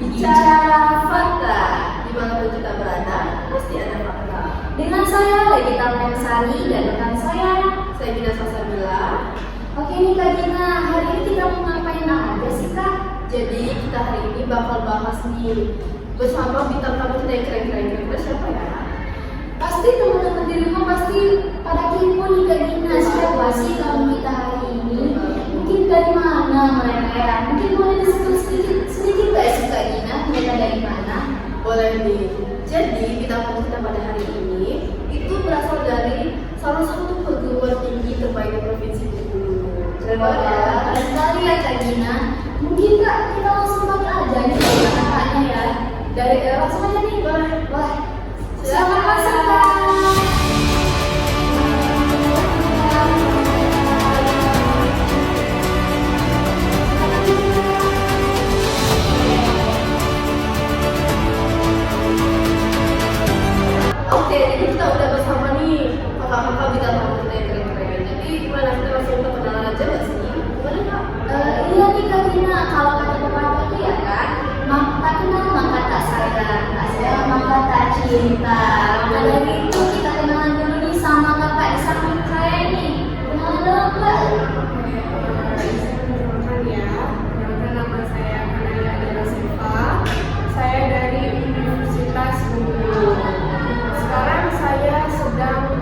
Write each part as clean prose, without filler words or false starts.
Bicara fakta, dimanapun kita berada, pasti ada fakta. Dengan saya Legita Sari dan rekan saya Gina Salsabila. Oke nih Kak Gina, hari ini kita mau ngapain aja sih Kak? Jadi kita hari ini bakal bahas nih bersama bintang tamu kita yang keren-keren. Siapa ya? Pasti teman-teman di rumah pasti pada kepo nih Kak Gina, siapa sih tamu kita hari ini? Mungkin dari mana mereka ya? Mungkin boleh disebut sedikit gak sih Kak Gina, mereka dari mana? Boleh nih. Jadi bintang tamu kita pada hari ini itu berasal dari salah satu perguruan tinggi terbaik di provinsi Bengkulu. Keren sekali ya Kak Gina. Mungkin Kak kita langsung pakai aja nih kakaknya ya. Dari langsung aja nih, boleh. Selamat masuk Kak. Oke, ini kita udah bersama nih kakak-kakak bintang tamu kita yang keren-keren. Jadi gimana kita langsung perkenalan aja nggak sih? Gimana Kak? Iya nih Kak Gina, kalau kata pepatah itu ya kan, tak kenal maka tak sayang, tak sayang maka tak cinta. Maka dari itu kita kenalan dulu nih sama kakak di samping saya nih. Kenalan dulu Kak. Perkenalkan ya, perkenalkan nama saya Kanaya Adela Siva. Saya dari Universitas Bengkulu. Sekarang saya sedang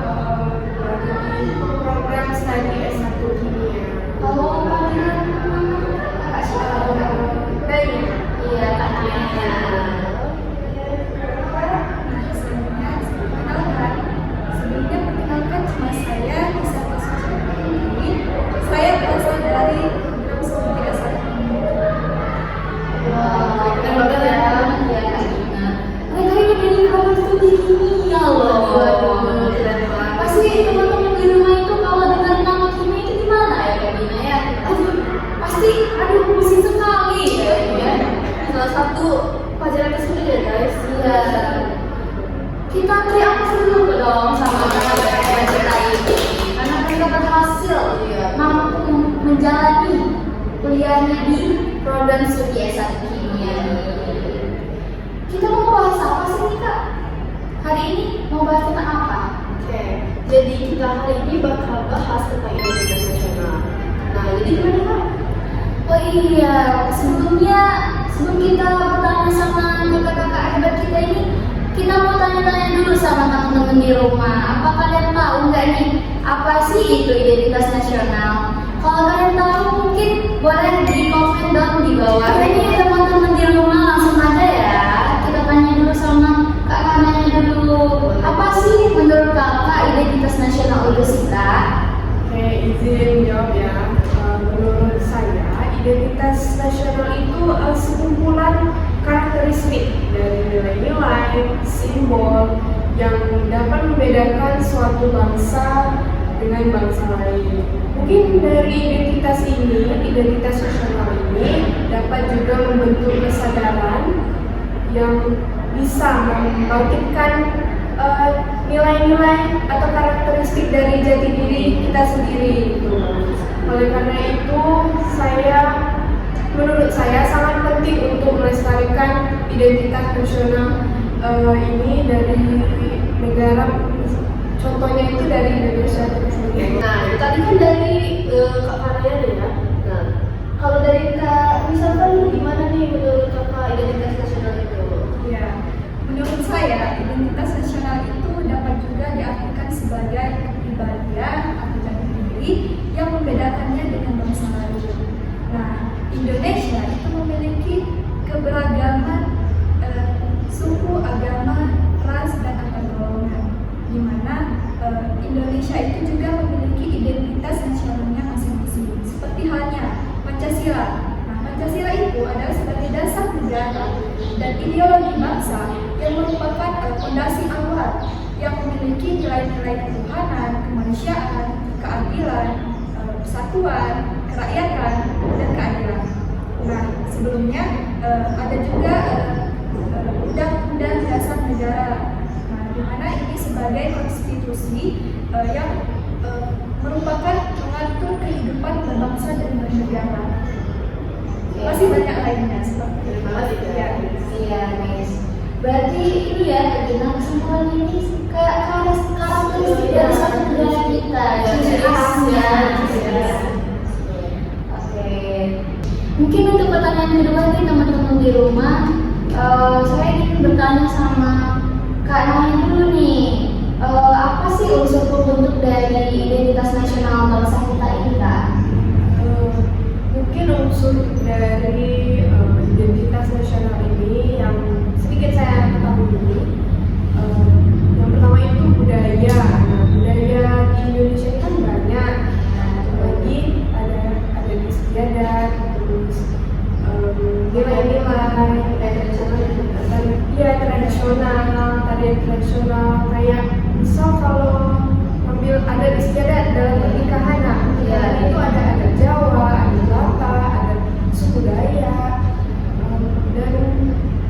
berada di program studi S1 Kimia. Kalau panggilan kakak siapa? Naya. Iya Kak Naya. Sebelumnya perkenalkan nama saya Nisa Pasutri. Saya berasal dari program studi S1 Kimia. Wah, keren banget ya Kak Gina. Mereka ini dari program studi kimia loh. Waduh, keren banget. Pasti teman-teman di rumah itu kalau dengar nama kimia itu gimana ya Kak Gina ya? Pasti pusing sekali ya. Salah satu pelajaran kesulitan ya guys. Iya. Kita beri aplaus dulu dong sama kakak kita ini karena mereka berhasil mampu menjalani kuliahnya di program studi S1 kimia. Kita mau bahas apa sih nih Kak? Hari ini mau bahas tentang apa? Oke, jadi kita hari ini bakal bahas tentang identitas nasional. Nah, jadi gimana Kak? Oh iya, sebelum kita bertanya sama kakak-kakak hebat kita ini, kita mau tanya-tanya dulu sama teman-teman di rumah. Apa kalian tahu nggak nih, apa sih itu identitas nasional? Kalau kalian tahu mungkin boleh di komen dong di bawah. Ini teman-teman di rumah langsung aja ya. Kita tanya dulu sama kakaknya dulu. Apa sih menurut kakak identitas nasional itu sih Kak? Oke, izin jawab ya. Menurut saya, identitas nasional itu sekumpulan karakteristik dari nilai-nilai, simbol yang dapat membedakan suatu bangsa dengan bangsa lain. Mungkin dari identitas nasional ini dapat juga membentuk kesadaran yang bisa membangkitkan nilai-nilai atau karakteristik dari jati diri kita sendiri gitu. Oleh karena itu, menurut saya sangat penting untuk melestarikan identitas nasional ini dari negara. Contohnya itu dari Indonesia sendiri. Nah, itu tadi kan dari Kak Kanaya ya. Nah, kalau dari Kak misalkan gimana nih menurut Kakak identitas nasional itu? Ya, menurut saya identitas nasional itu dapat juga diartikan sebagai kepribadian atau jati diri yang membedakannya dengan bangsa lain. Nah, Indonesia itu memiliki keberagaman suku, agama, ras, dan antar golongan, di mana Indonesia itu juga memiliki identitas nasionalnya masing-masing. Seperti halnya Pancasila. Nah, Pancasila itu adalah sebagai dasar negara dan ideologi bangsa yang merupakan fondasi awal yang memiliki nilai-nilai ketuhanan, kemanusiaan, keadilan, persatuan, kerakyatan, dan keadilan. Nah, sebelumnya ada juga Undang-Undang Dasar Negara, nah, di mana ini sebagai konstitusi yang merupakan mengatur kehidupan berbangsa dan bernegara. masih banyak lainnya seperti Terima kasih, Kak. ya. Iya, Miss. Berarti ini ya, Regina, kesimpulannya ini kayak karakteristik dari satu negara kita, ciri khasnya. Oke. Mungkin untuk pertanyaan kedua nih teman-teman di rumah, saya ingin bertanya sama Kak Naya dulu nih. Apa sih unsur pembentuk dari identitas nasional bangsa kita ini, Kak? Mungkin unsur dari identitas nasional ini yang sedikit saya ketahui, yang pertama itu budaya. Nah, budaya di Indonesia itu kan banyak. Lagi ada istiadat, terus nilai-nilai tarian tradisional kayak misal kalau ambil ada istiadat dalam pernikahan, nah itu ada adat Jawa, ada Batak, ada suku Dayak, dan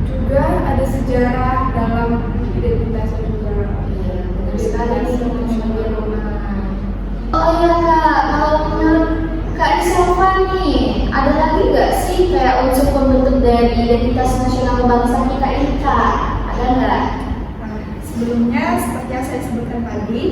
juga ada sejarah dalam identitasnya juga. Oh iya Kak, kalau menurut Kak Iselva nih, ada lagi nggak sih kayak unsur pembentuk dari identitas nasional bangsa kita ini Kak? Ada nggak? Nah, sebelumnya seperti yang saya sebutkan tadi,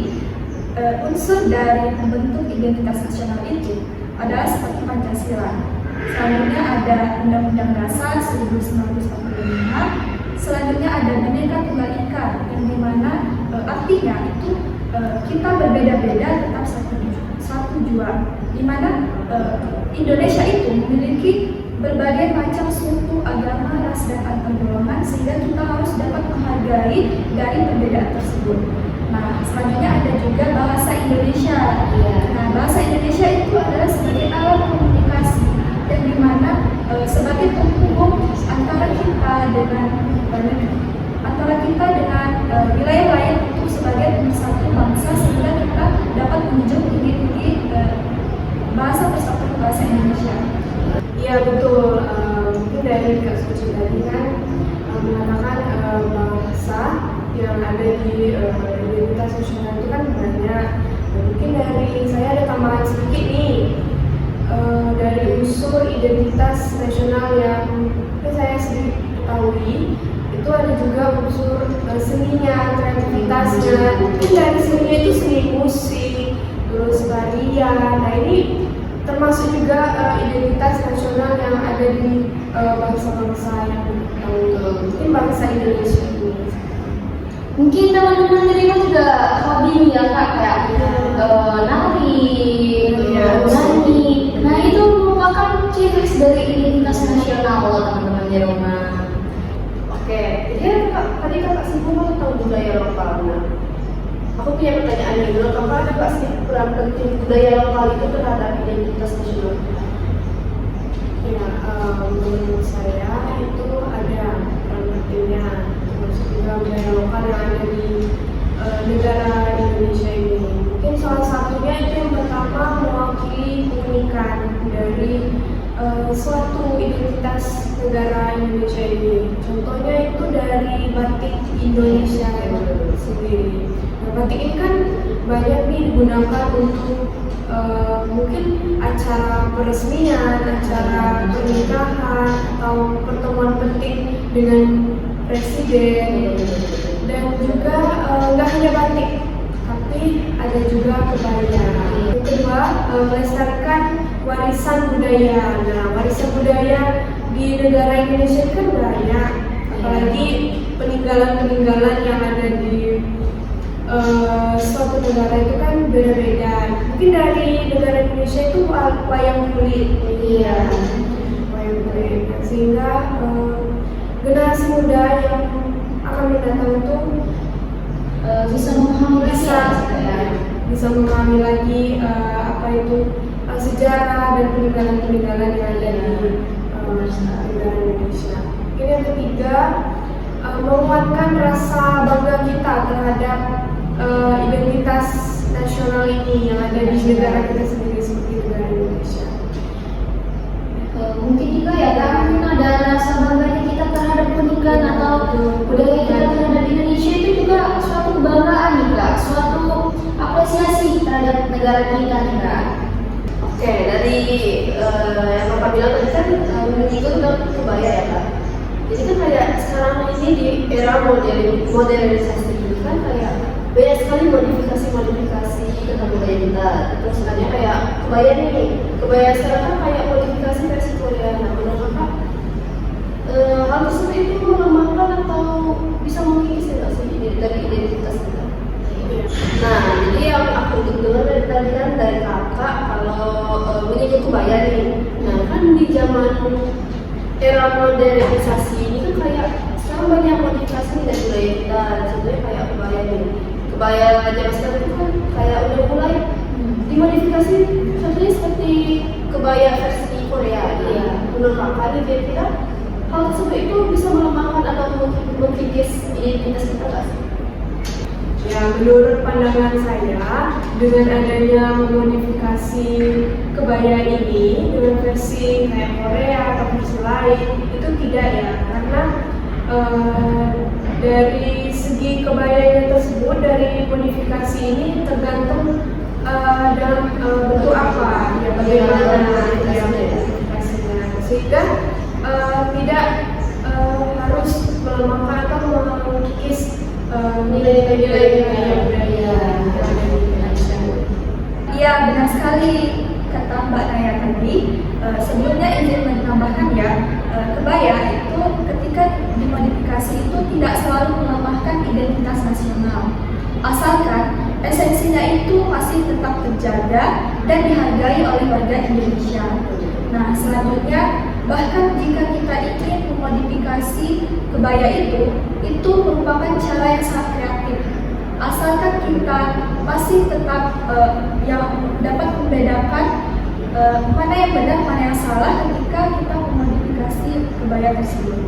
unsur dari pembentuk identitas nasional itu adalah seperti Pancasila. Selanjutnya ada Undang-Undang Dasar 1945. Selanjutnya ada Bhinneka Tunggal Ika, yang dimana artinya itu kita berbeda-beda tetap satu jua. Dimana Indonesia itu memiliki berbagai macam suku, agama, ras, dan antar golongan, sehingga kita harus dapat menghargai dari perbedaan tersebut. Nah, selanjutnya ada juga bahasa Indonesia. Nah, bahasa Indonesia itu adalah sebagai alat komunikasi, yang dimana sebagai penghubung antara kita dengan wilayah lain untuk sebagai satu bangsa, sehingga kita dapat menunjuk tinggi-tinggi bahasa persatuan bahasa Indonesia. Iya betul, mungkin dari Kak Suci tadi kan mengatakan bahasa yang ada di identitas nasional itu kan banyak. Mungkin dari saya ada tambahan sedikit nih, dari unsur identitas nasional yang saya sedikit ketahui, itu ada juga unsur seninya, kreativitasnya. Mungkin dari seninya itu seni musik, terus tarian. Nah ini termasuk juga identitas nasional yang ada di bangsa-bangsa yang mungkin bangsa Indonesia ini. Mungkin teman-teman di rumah juga hobi nih ya Kak, kayak nari, nyanyi. Nah itu merupakan ciri khas dari identitas nasional loh teman-teman di rumah. Oke, jadi tadi Kakak singgung tentang budaya lokal. Nah, aku punya pertanyaan nih, menurut Kakak ada nggak sih peran penting budaya lokal itu terhadap identitas nasional? Ya, menurut saya itu ada peran pentingnya, termasuk juga budaya lokal yang ada di negara Indonesia ini. Mungkin salah satunya itu yang pertama mewakili keunikan dari suatu identitas negara Indonesia ini. Contohnya itu dari batik Indonesia itu sendiri. Nah, batik ini kan banyak nih digunakan untuk mungkin acara peresmian, acara pernikahan, atau pertemuan penting dengan presiden. Dan juga nggak hanya batik, tapi ada juga kebaya. Yang kedua, melestarikan warisan budaya. Nah, warisan budaya di negara Indonesia kan banyak, apalagi peninggalan-peninggalan yang ada di suatu negara itu kan beda-beda. Mungkin dari negara Indonesia itu wayang kulit, wayang kulit, sehingga generasi muda yang akan mendatang itu bisa memahami lagi apa itu sejarah dan peninggalan-peninggalan yang ada di negara Indonesia. Mungkin yang ketiga, menguatkan rasa bangga kita terhadap identitas nasional ini yang ada di negara kita sendiri seperti negara Indonesia. Mungkin juga ya Kak, mungkin ada rasa bangganya kita terhadap peninggalan atau budaya kita terhadap Indonesia itu juga suatu kebanggaan nih Kak, suatu apresiasi terhadap negara kita nih Kak. Oke, dari yang Bapak bilang tadi kan mengikuti modernisasi ini kan kayak banyak sekali modifikasi kata budaya kita. Terus sebenarnya kayak kebaya sekarang kan kayak modifikasi versi Korea. Nah, menurut kakak hal tersebut itu melemahkan atau bisa mengikis nggak sih dari identitas kita? Nah, jadi yang aku dengar dari tadi kan dari kakak kalau menyebut kebaya nih. Nah, kan di zaman era modernisasi ini kan kayak sekarang banyak modifikasi dari budaya kita. Contohnya kayak kebaya nih. Kebaya zaman sekarang itu kan kayak udah mulai dimodifikasi. Contohnya seperti kebaya versi Korea. Iya. Menurut kakak nih kira-kira hal tersebut itu bisa melemahkan atau mengikis identitas kita nggak sih? Ya, menurut pandangan saya, dengan adanya memodifikasi kebaya ini dengan versi kayak Korea atau versi lain, itu tidak ya, karena dari segi kebayanya tersebut, dari modifikasi ini tergantung dalam bentuk apa, ya bagaimana ya modifikasinya, sehingga tidak harus melemahkan atau mengikis nilai-nilai budaya. Iya, benar sekali kata Mbak Naya tadi. Sebelumnya izin menambahkan ya, kebaya itu ketika dimodifikasi itu tidak selalu melemahkan identitas nasional, asalkan esensinya itu masih tetap terjaga dan dihargai oleh warga Indonesia. Nah, selanjutnya bahkan jika kita ingin memodifikasi kebaya itu merupakan cara yang sangat kreatif. Asalkan kita masih tetap yang dapat membedakan mana yang benar, mana yang salah ketika kita memodifikasi kebaya tersebut.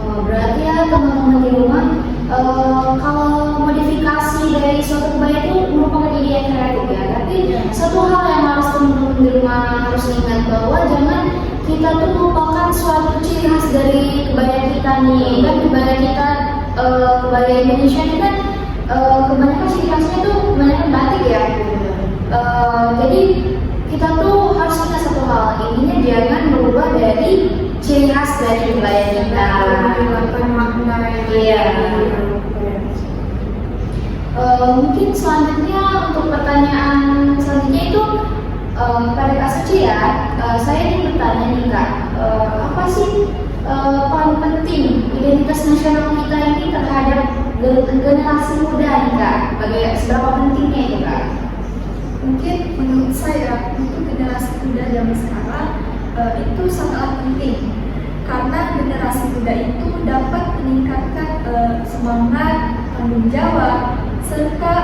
Berarti ya teman-teman di rumah, kalau modifikasi dari suatu kebaya itu merupakan ide yang kreatif ya. Tapi satu hal yang harus teman-teman di rumah harus ingat bahwa jangan kita tuh melupakan suatu ciri khas dari kebaya kita nih. Kan kebaya kita, kebaya Indonesia ini kan kebanyakan ciri khasnya tuh kebanyakan batik ya. Jadi kita tuh harus ingat satu hal, intinya jangan berubah dari ciri khas dari kebaya kita. Menghilangkan makna yang Mungkin selanjutnya untuk pertanyaan selanjutnya itu pada Kak Suci ya, saya ingin bertanya nih Kak, apa sih paling penting identitas nasional kita ini terhadap generasi muda nih Kak? Seberapa pentingnya itu Kak? Mungkin menurut saya untuk generasi muda zaman sekarang itu sangatlah penting, karena generasi muda itu dapat meningkatkan semangat, tanggung jawab, serta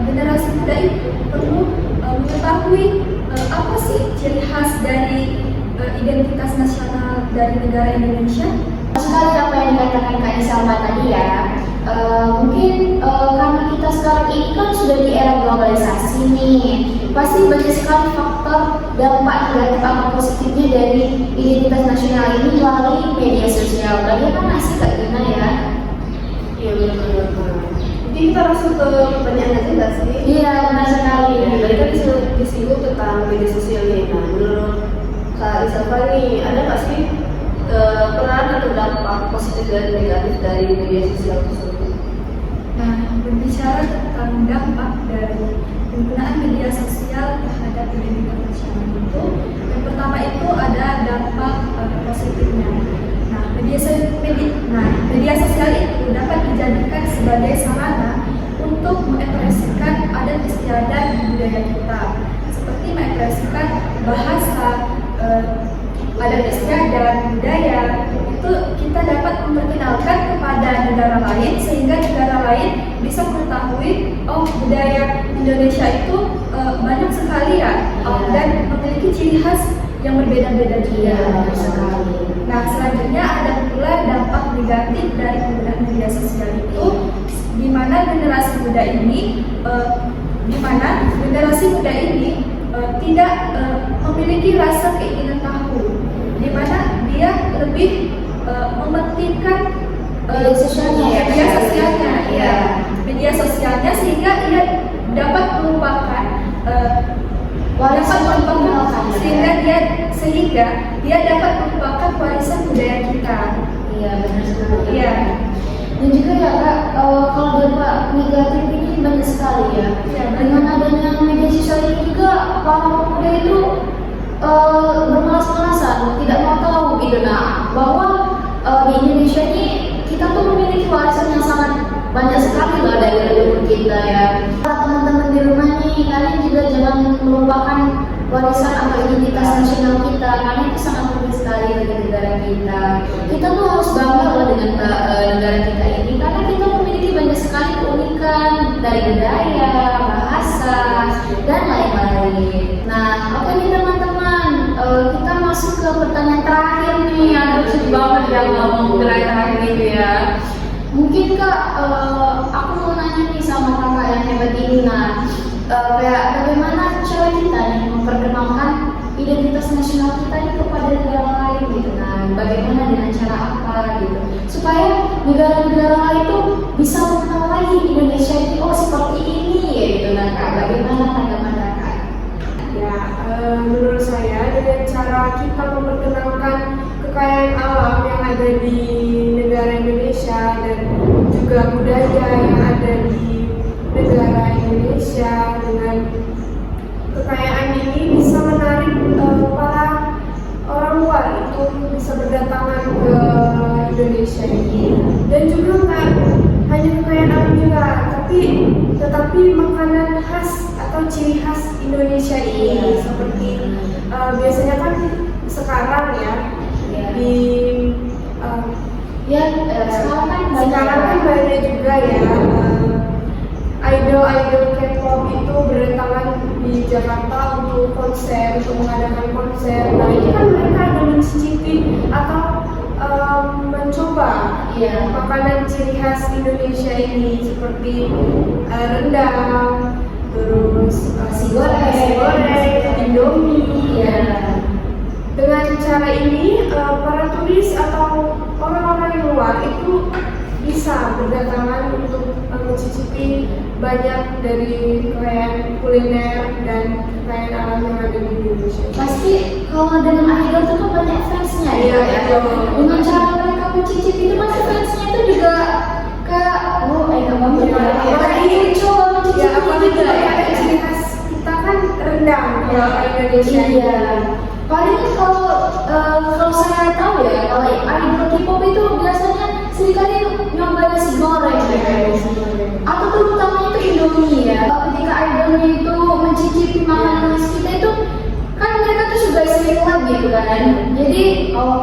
generasi muda itu perlu mengetahui apa sih ciri khas dari identitas nasional dari negara Indonesia. Sekali apa yang dikatakan Kak Isalma tadi ya, mungkin karena kita sekarang ini kan sudah di era globalisasi nih, pasti banyak sekali faktor dampak negatif atau positifnya dari identitas nasional ini melalui media sosial. Bagaimana sih Kak Gina ya? Iya benar. Mungkin kita langsung ke pertanyaan aja nggak sih? Iya benar sekali. Tadi kan disinggung tentang media sosial ini. Nah, menurut Kak Isalma nih, ada nggak sih peran atau dampak positif dan negatif dari media sosial tersebut? Nah, berbicara tentang dampak dari penggunaan media sosial terhadap identitas nasional itu, yang pertama itu ada dampak positifnya. Nah, media sosial itu dapat dijadikan sebagai sarana untuk mengekspresikan adat istiadat budaya kita, seperti mengekspresikan bahasa, adat istiadat budaya. Itu kita dapat memperkenalkan kepada negara lain sehingga negara lain bisa mengetahui budaya Indonesia itu banyak sekali ya, dan memiliki ciri khas yang berbeda-beda juga. Nah, selanjutnya ada pula dampak negatif dari penggunaan media sosial itu, di mana generasi muda ini tidak memiliki rasa keinginan tahu, di mana dia lebih mementingkan media sosialnya sehingga dia dapat melupakan sehingga dia dapat melupakan warisan budaya kita. Iya benar sekali. Iya. Dan juga ya banyak sekali ya. Iya, Dengan adanya media sosial ini juga para pemuda itu bermalas-malasan, tidak mau tahu gitu. Nah, bahwa di Indonesia ini kita tuh memiliki warisan yang sangat banyak sekali loh dari leluhur kita ya. Para teman-teman di rumah nih, kalian juga jangan melupakan warisan atau identitas nasional kita, karena itu sangat penting sekali bagi negara kita. Kita tuh harus bangga loh dengan negara kita ini, karena kita memiliki banyak sekali keunikan dari budaya, bahasa, dan lain-lain. Nah, oke nih teman-teman, kita masuk ke pertanyaan terakhir nih. Aduh, sedih banget ya ngomong terakhir gitu ya. Mungkin Kak, aku mau nanya nih sama kakak yang hebat ini. Nah, kayak bagaimana cara kita nih memperkenalkan identitas nasional kita ini kepada negara lain gitu. Nah, bagaimana dengan cara apa gitu, supaya negara-negara lain tuh bisa mengenal lagi Indonesia ini, oh seperti ini ya gitu. Nah Kak, bagaimana tanggapan Kakak? Ya, menurut saya dengan cara kita memperkenalkan kekayaan alam yang ada di negara Indonesia dan juga budaya yang ada di negara Indonesia, dengan kekayaan ini bisa menarik para orang luar itu bisa berdatangan ke Indonesia ini. Dan juga nggak hanya kekayaan alam juga, tetapi makanan khas atau ciri khas Indonesia ini seperti biasanya kan sekarang ya di sekarang kan banyak juga ya idol-idol K-pop itu berdatangan di Jakarta untuk konser, untuk mengadakan konser. Nah ini kan mereka ada mencicipi atau mencoba makanan ciri khas Indonesia ini seperti rendang, terus nasi goreng, Indomie ya. Dengan cara ini para turis atau orang-orang yang luar itu bisa berdatangan untuk mencicipi banyak dari kekayaan kuliner dan kekayaan alam yang ada di Indonesia. Pasti kalau dengan idol itu kan banyak fansnya ya. Dengan cara mereka mencicipi itu pasti fansnya itu juga kayak enak banget ya. Apalagi coba mencicipi juga ya. Ciri khas kita kan rendang kalau Indonesia. Iya. Paling kalau saya tahu ya, kalau idol K-pop itu biasanya seringkali nyoba nasi goreng ya. Atau terutamanya itu Indomie ya. Ketika idolnya itu mencicipi makanan khas kita itu kan mereka tuh juga sering lagi gitu kan. Jadi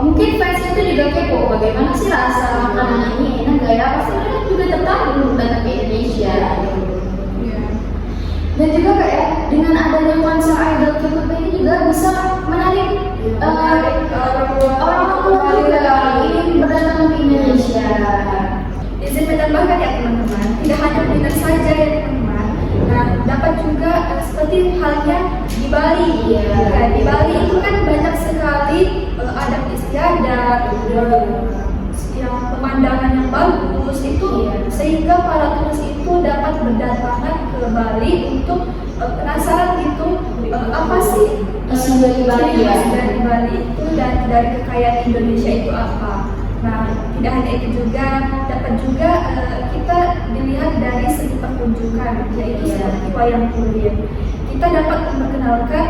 mungkin fans itu juga kepo bagaimana sih rasa makanan ini, enak gak ya? Pasti mereka juga tertarik untuk datang ke Indonesia. Dan juga kayak dengan adanya konser idol K-pop ini juga bisa menarik orang-orang luar juga ingin berdatang ke Indonesia. Izin menambahkan ya teman-teman, tidak hanya kuliner saja ya teman-teman. Nah, dapat juga seperti halnya di Bali. Nah, di Bali itu kan banyak sekali adat istiadat, yang pemandangan yang bagus itu, sehingga para turis itu dapat berdatangan ke Bali untuk penasaran gitu apa sih isi dari Bali ya, dari Bali itu dan dari kekayaan Indonesia itu apa. Nah, tidak hanya itu juga, dapat juga kita dilihat dari segi pertunjukan, yaitu seperti wayang kulit. Kita dapat memperkenalkan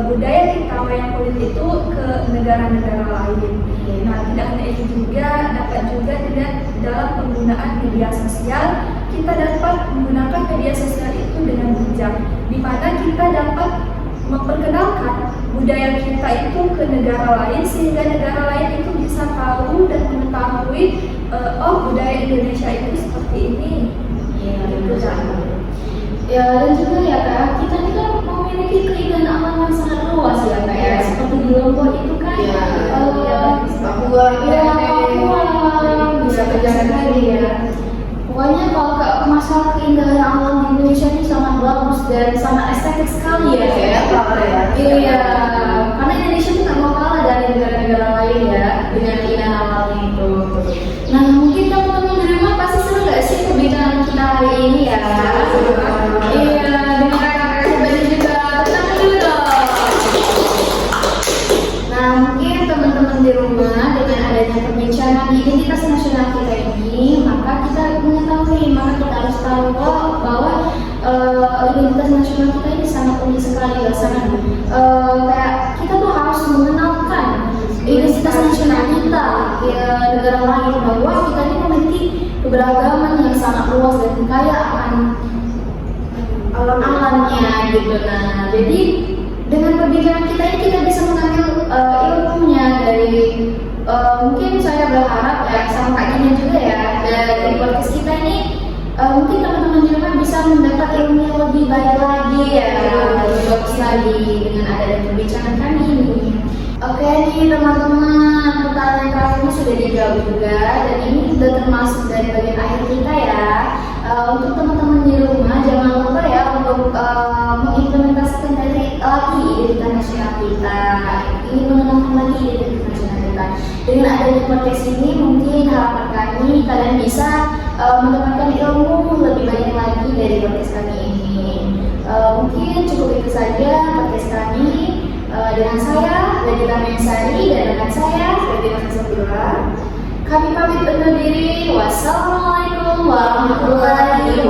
budaya kita wayang kulit itu ke negara-negara lain. Nah, tidak hanya itu juga, dapat juga dilihat dalam penggunaan media sosial. Kita dapat menggunakan media sosial itu dengan bijak, di mana kita dapat memperkenalkan budaya kita itu ke negara lain, sehingga negara lain itu bisa tahu dan mengetahui budaya Indonesia itu seperti ini. Itu sama. Ya, dan juga ya Kak, kita ini kan memiliki keindahan alam yang sangat luas ya Kak ya. Seperti di Lombok itu kan Papua bisa kerja lagi ya. Pokoknya kalau masalah keindahan alam di Indonesia ini sangat bagus dan sangat estetik sekali ya. Iya, karena Indonesia itu nggak mau kalah dari negara-negara lain ya dengan keindahan alamnya itu. Nah, mungkin teman-teman di rumah pasti seru nggak sih perbincangan kita hari ini ya? Iya, dengan kakak-kakak hebat juga. Tenang dulu dong. Nah, mungkin teman-teman di rumah dengan adanya perbincangan identitas nasional kita ini, maka kita mengetahui, maka kita harus tahu bahwa sekali sangat kayak kita tuh harus mengenalkan identitas nasional kita ke negara lain, bahwa kita ini memiliki keberagaman yang sangat luas dan kaya akan alamnya gitu. Nah, jadi dengan perbincangan kita ini kita bisa mengambil ilmunya dari mungkin saya berharap ya sama Kak Gina juga ya, dari podcast kita ini mungkin teman-teman di rumah bisa mendapat ilmu yang lebih baik lagi ya, lebih bagus lagi dengan adanya perbincangan kami ini. Oke nih teman-teman, pertanyaan kami sudah dijawab juga, dan ini sudah termasuk dari bagian akhir kita ya. Untuk teman-teman di rumah jangan lupa ya untuk mengimplementasikan lagi identitas nasional kita, ingin mengenalkan lagi identitas nasional kita. Dengan adanya podcast ini mungkin harapan kami kalian bisa mendapatkan ilmu lebih banyak lagi dari podcast kami ini. Mungkin cukup itu saja podcast kami dengan saya Legita Mensari dan rekan saya Ferdinand Sabila. Kami pamit undur diri. Wassalamualaikum warahmatullahi wabarakatuh.